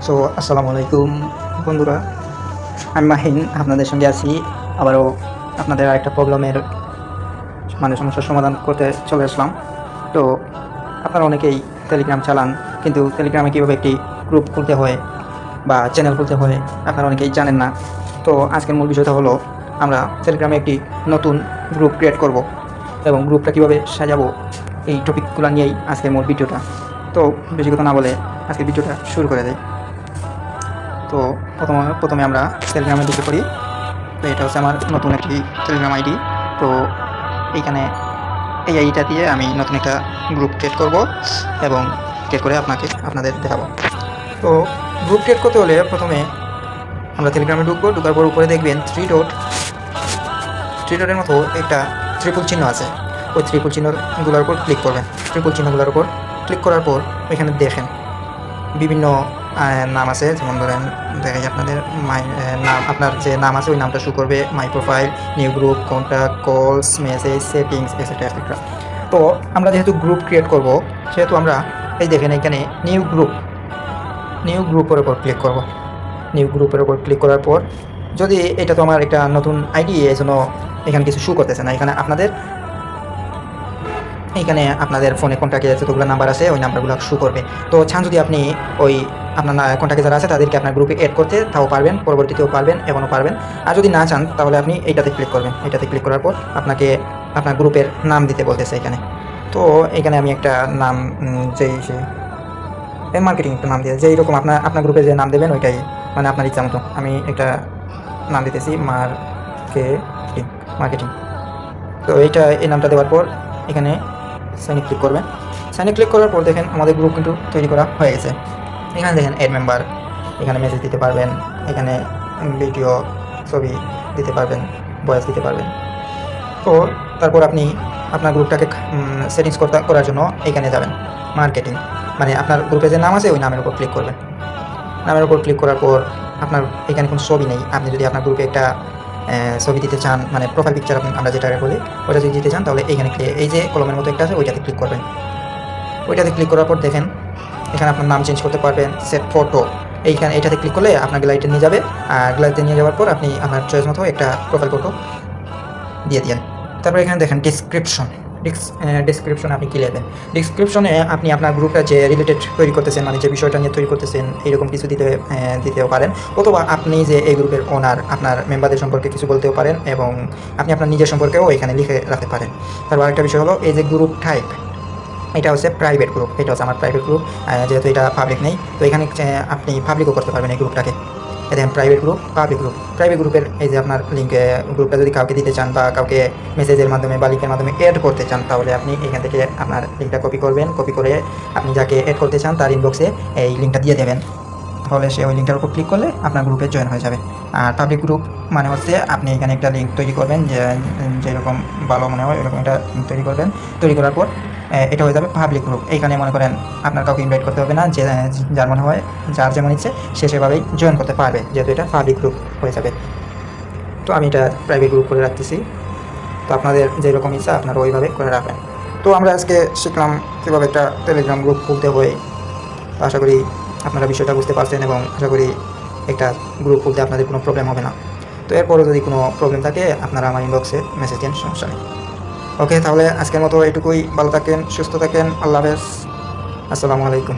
So আসসালামু আলাইকুম বন্ধুরা, আমি মাহিন আপনাদের সঙ্গে আছি। আবারও আপনাদের আরেকটা প্রবলেমের সমস্যার সমাধান করতে চলে আসলাম। তো আপনারা অনেকেই টেলিগ্রাম চালান, কিন্তু টেলিগ্রামে কীভাবে একটি গ্রুপ খুলতে হয় বা চ্যানেল খুলতে হয় আপনারা অনেকেই জানেন না। তো আজকের মূল বিষয়টা হলো, আমরা টেলিগ্রামে একটি নতুন গ্রুপ ক্রিয়েট করব এবং গ্রুপটা কীভাবে সাজাবো, এই টপিকগুলো নিয়েই আজকের মূল ভিডিওটা। তো বেশি কথা না বলে আজকের ভিডিওটা শুরু করে দেয়। তো প্রথমে আমরা টেলিগ্রামে ঢুকে পড়ি। তো এটা হচ্ছে আমার নতুন একটি টেলিগ্রাম আইডি। তো এইখানে এই আইডিটা দিয়ে আমি নতুন একটা গ্রুপ ক্রিয়েট করব এবং ক্রিয়েট করে আপনাদের দেখাবো। তো গ্রুপ ক্রিয়েট করতে হলে প্রথমে আমরা টেলিগ্রামে ঢুকবো। ঢুকার পর উপরে দেখবেন থ্রি ডটের মতো একটা ত্রিপুল চিহ্ন আছে। ওই ত্রিপুল চিহ্নগুলোর উপর ক্লিক করবেন। ত্রিপুল চিহ্নগুলোর উপর ক্লিক করার পর ওইখানে দেখেন বিভিন্ন নাম আছে। যেমন ধরেন দেখাই আপনাদের নাম, আপনার যে নাম আছে ওই নামটা শো করবে, মাই প্রোফাইল, নিউ গ্রুপ, কন্ট্যাক্ট, কলস, মেসেজ, সেটিংস, এটসেট্রা এটসেট্রা। তো আমরা যেহেতু গ্রুপ ক্রিয়েট করব, সেহেতু আমরা এই দেখেন এখানে নিউ গ্রুপের ওপর ক্লিক করব। নিউ গ্রুপের ওপর ক্লিক করার পর, যদি এটা তো আমার একটা নতুন আইডি, এই জন্য এখানে কিছু শো করতেছে না। এখানে আপনাদের ফোনে কন্ট্যাক্টে যতগুলো নাম্বার আছে ওই নাম্বারগুলো শো করবে। তো চান যদি আপনি ওই আপনার কন্ট্যাক্টে যারা আছে তাদেরকে আপনার গ্রুপে অ্যাড করতে, তাও পারবেন, পরবর্তীতেও পারবেন, এখনও পারবেন। আর যদি না চান তাহলে আপনি এইটাতে ক্লিক করবেন। এইটাতে ক্লিক করার পর আপনাকে আপনার গ্রুপের নাম দিতে বলতেছে এখানে। তো এখানে আমি একটা নাম, মার্কেটিং একটা নাম দিয়ে, যেই রকম আপনার গ্রুপে যে নাম দেবেন ওইটাই, মানে আপনার ইচ্ছা মতো। আমি একটা নাম দিতেছি মার্কেটিং। তো এই নামটা দেওয়ার পর এখানে সাইনে ক্লিক করবেন। সাইনে ক্লিক করার পর দেখেন আমাদের গ্রুপ কিন্তু তৈরি করা হয়ে গেছে। এখানে দেখেন অ্যাড মেম্বার, এখানে মেসেজ দিতে পারবেন, এখানে ভিডিও, ছবি দিতে পারবেন, ভয়েস দিতে পারবেন। তো তারপর আপনি আপনার গ্রুপটাকে সেটিংস করার জন্য এখানে যাবেন মার্কেটিং, মানে আপনার গ্রুপে যে নাম আছে ওই নামের উপর ক্লিক করবেন। নামের উপর ক্লিক করার পর আপনার এখানে কোনো ছবি নেই। আপনি যদি আপনার গ্রুপে একটা ছবি দিতে চান, মানে প্রোফাইল পিকচার আমরা যেটাকে বলি, ওটা যদি দিতে চান তাহলে এইখানে এই যে কলমের মতো একটা আছে ওইটাতে ক্লিক করবেন। ওইটাতে ক্লিক করার পর দেখেন এখানে আপনার নাম চেঞ্জ করতে পারবেন, সেট ফটো, এটাতে ক্লিক করলে আপনার গ্যালারিতে নিয়ে যাবে। আর গ্যালারিতে নিয়ে যাওয়ার পর আপনি আপনার চয়েস মতো একটা প্রোফাইল ফটো দিয়ে দিন। তারপর এখানে দেখেন ডিসক্রিপশনে আপনি কী লিখবেন। ডিসক্রিপশনে আপনি আপনার গ্রুপটা যে রিলেটেড তৈরি করতেছেন, মানে যে বিষয়টা নিয়ে তৈরি করতেছেন, এইরকম কিছু দিতেও পারেন। অথবা আপনি যে এই গ্রুপের ওনার, আপনার মেম্বারদের সম্পর্কে কিছু বলতেও পারেন এবং আপনি আপনার নিজের সম্পর্কেও এখানে লিখে রাখতে পারেন। তারপর আরেকটা বিষয় হলো, এই যে গ্রুপ টাইপ, এটা হচ্ছে প্রাইভেট গ্রুপ। এটা হচ্ছে আমার প্রাইভেট গ্রুপ, যেহেতু এটা পাবলিক নেই। তো এখানে আপনি পাবলিকও করতে পারবেন এই গ্রুপটাকে। দেখেন private group, public group. Private গ্রুপের এই যে আপনার লিঙ্কে, গ্রুপটা যদি কাউকে দিতে চান বা কাউকে মেসেজের মাধ্যমে বা লিঙ্কের মাধ্যমে অ্যাড করতে চান, তাহলে আপনি এখান থেকে আপনার লিঙ্কটা কপি করবেন। কপি করে আপনি যাকে অ্যাড করতে চান তার ইনবক্সে এই লিঙ্কটা দিয়ে দেবেন। তাহলে সে ওই লিঙ্কটার উপর ক্লিক করলে আপনার গ্রুপে জয়েন হয়ে যাবে। আর পাবলিক গ্রুপ মানে হচ্ছে আপনি এখানে একটা লিঙ্ক তৈরি করবেন, যেরকম ভালো মনে হয় এরকম একটা লিঙ্ক তৈরি করবেন। তৈরি করার পর এটা হয়ে যাবে পাবলিক গ্রুপ। এইখানে মনে করেন আপনার কাউকে ইনভাইট করতে হবে না, যার মনে হয়, যার যেমন ইচ্ছে সে সেভাবেই জয়েন করতে পারবে, যেহেতু এটা পাবলিক গ্রুপ হয়ে যাবে। তো আমি এটা প্রাইভেট গ্রুপ করে রাখতেছি। তো আপনাদের যেরকম ইচ্ছা আপনারা ওইভাবে করে রাখবেন। তো আমরা আজকে শিখলাম কীভাবে একটা টেলিগ্রাম গ্রুপ খুলতে হয়। আশা করি আপনারা বিষয়টা বুঝতে পারছেন এবং আশা করি একটা গ্রুপ খুলতে আপনাদের কোনো প্রবলেম হবে না। তো এরপরও যদি কোনো প্রবলেম থাকে আপনারা আমার ইনবক্সে মেসেজ দিন, সমস্যা নেই। ওকে, তাহলে আজকের মতো এটুকুই। ভালো থাকেন, সুস্থ থাকেন, আল্লাহ হাফেজ, আসসালামু আলাইকুম।